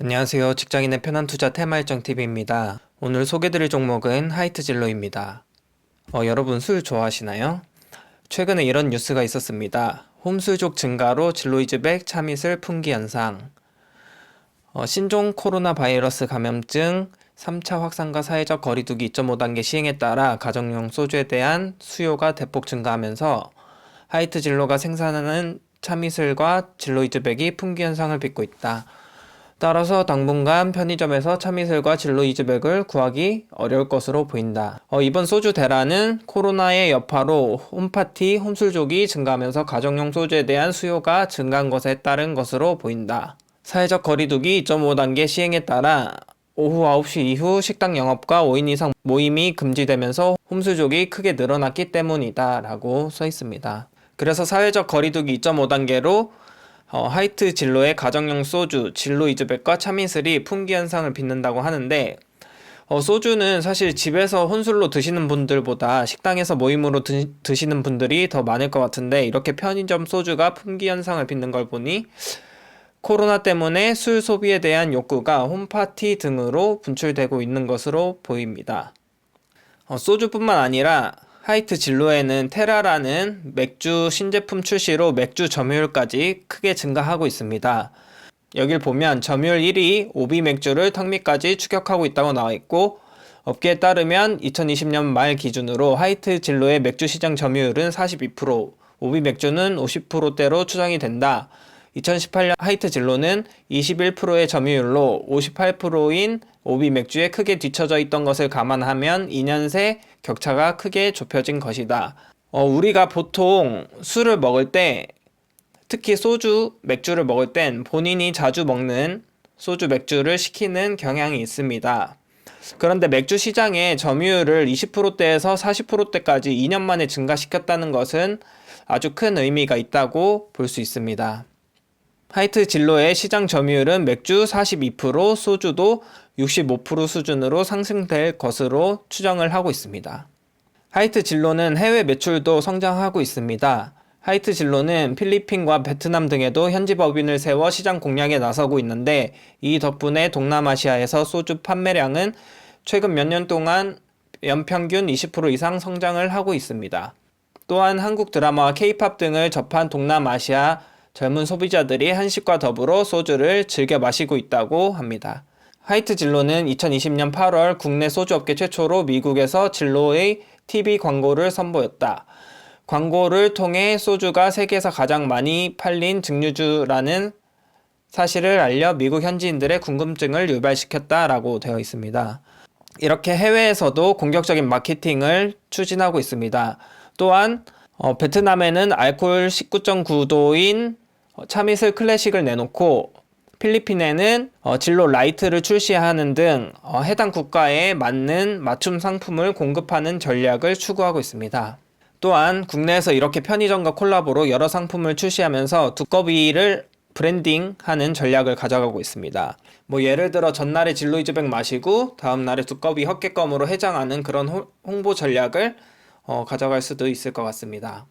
안녕하세요. 직장인의 편한 투자 테마일정TV입니다. 오늘 소개드릴 종목은 하이트 진로입니다. 여러분 술 좋아하시나요? 최근에 이런 뉴스가 있었습니다. 홈술족 증가로 진로이즈백 참이슬 품귀 현상. 신종 코로나 바이러스 감염증 3차 확산과 사회적 거리두기 2.5단계 시행에 따라 가정용 소주에 대한 수요가 대폭 증가하면서 하이트 진로가 생산하는 참이슬과 진로이즈백이 품귀 현상을 빚고 있다. 따라서 당분간 편의점에서 참이슬과 진로이즈백을 구하기 어려울 것으로 보인다. 이번 소주 대란은 코로나의 여파로 홈파티, 홈술족이 증가하면서 가정용 소주에 대한 수요가 증가한 것에 따른 것으로 보인다. 사회적 거리두기 2.5단계 시행에 따라 오후 9시 이후 식당 영업과 5인 이상 모임이 금지되면서 홈술족이 크게 늘어났기 때문이다 라고 써 있습니다. 그래서 사회적 거리두기 2.5단계로 하이트 진로의 가정용 소주, 진로이즈백과 참이슬이 품귀 현상을 빚는다고 하는데 소주는 사실 집에서 혼술로 드시는 분들보다 식당에서 모임으로 드시는 분들이 더 많을 것 같은데 이렇게 편의점 소주가 품귀 현상을 빚는 걸 보니 코로나 때문에 술 소비에 대한 욕구가 홈파티 등으로 분출되고 있는 것으로 보입니다. 소주뿐만 아니라 하이트 진로에는 테라라는 맥주 신제품 출시로 맥주 점유율까지 크게 증가하고 있습니다. 여길 보면 점유율 1위 오비 맥주를 턱밑까지 추격하고 있다고 나와 있고 업계에 따르면 2020년 말 기준으로 하이트 진로의 맥주 시장 점유율은 42%, 오비 맥주는 50%대로 추정이 된다. 2018년 하이트 진로는 21%의 점유율로 58%인 오비 맥주에 크게 뒤처져 있던 것을 감안하면 2년 새 격차가 크게 좁혀진 것이다. 우리가 보통 술을 먹을 때 특히 소주, 맥주를 먹을 땐 본인이 자주 먹는 소주, 맥주를 시키는 경향이 있습니다. 그런데 맥주 시장의 점유율을 20%대에서 40%대까지 2년 만에 증가시켰다는 것은 아주 큰 의미가 있다고 볼 수 있습니다. 하이트 진로의 시장 점유율은 맥주 42%, 소주도 65% 수준으로 상승될 것으로 추정을 하고 있습니다. 하이트 진로는 해외 매출도 성장하고 있습니다. 하이트 진로는 필리핀과 베트남 등에도 현지 법인을 세워 시장 공략에 나서고 있는데 이 덕분에 동남아시아에서 소주 판매량은 최근 몇 년 동안 연평균 20% 이상 성장을 하고 있습니다. 또한 한국 드라마와 K-팝 등을 접한 동남아시아 젊은 소비자들이 한식과 더불어 소주를 즐겨 마시고 있다고 합니다. 하이트 진로는 2020년 8월 국내 소주업계 최초로 미국에서 진로의 TV 광고를 선보였다. 광고를 통해 소주가 세계에서 가장 많이 팔린 증류주라는 사실을 알려 미국 현지인들의 궁금증을 유발시켰다라고 되어 있습니다. 이렇게 해외에서도 공격적인 마케팅을 추진하고 있습니다. 또한 베트남에는 알코올 19.9도인 참이슬 클래식을 내놓고 필리핀에는 진로 라이트를 출시하는 등 해당 국가에 맞는 맞춤 상품을 공급하는 전략을 추구하고 있습니다. 또한 국내에서 이렇게 편의점과 콜라보로 여러 상품을 출시하면서 두꺼비를 브랜딩하는 전략을 가져가고 있습니다. 예를 들어 전날에 진로이즈백 마시고 다음날에 두꺼비 헛개껌으로 해장하는 그런 홍보 전략을 가져갈 수도 있을 것 같습니다.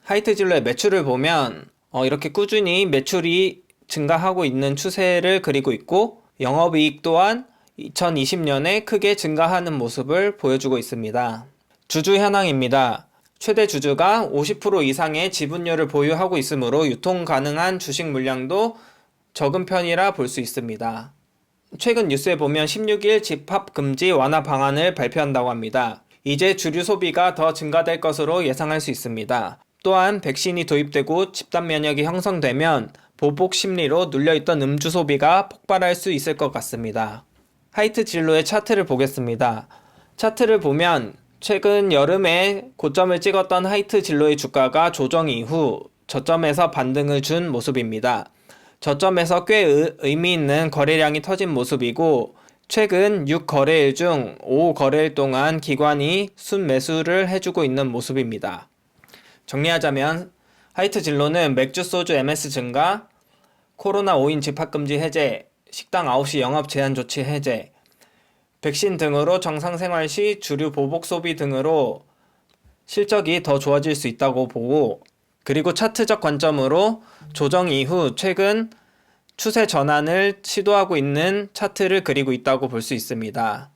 하이트 진로의 매출을 보면 이렇게 꾸준히 매출이 증가하고 있는 추세를 그리고 있고 영업이익 또한 2020년에 크게 증가하는 모습을 보여주고 있습니다. 주주 현황입니다. 최대 주주가 50% 이상의 지분율을 보유하고 있으므로 유통 가능한 주식 물량도 적은 편이라 볼 수 있습니다. 최근 뉴스에 보면 16일 집합 금지 완화 방안을 발표한다고 합니다. 이제 주류 소비가 더 증가될 것으로 예상할 수 있습니다. 또한 백신이 도입되고 집단 면역이 형성되면 보복 심리로 눌려있던 음주 소비가 폭발할 수 있을 것 같습니다. 하이트 진로의 차트를 보겠습니다. 차트를 보면 최근 여름에 고점을 찍었던 하이트 진로의 주가가 조정 이후 저점에서 반등을 준 모습입니다. 저점에서 꽤 의미 있는 거래량이 터진 모습이고 최근 6거래일 중 5거래일 동안 기관이 순매수를 해주고 있는 모습입니다. 정리하자면 하이트 진로는 맥주, 소주, MS 증가, 코로나 5인 집합금지 해제, 식당 9시 영업 제한 조치 해제, 백신 등으로 정상생활 시 주류 보복 소비 등으로 실적이 더 좋아질 수 있다고 보고 그리고 차트적 관점으로 조정 이후 최근 추세 전환을 시도하고 있는 차트를 그리고 있다고 볼 수 있습니다.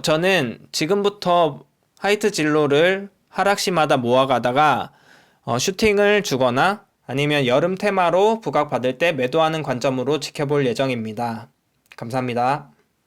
저는 지금부터 하이트 진로를 하락시마다 모아가다가 슈팅을 주거나 아니면 여름 테마로 부각받을 때 매도하는 관점으로 지켜볼 예정입니다. 감사합니다.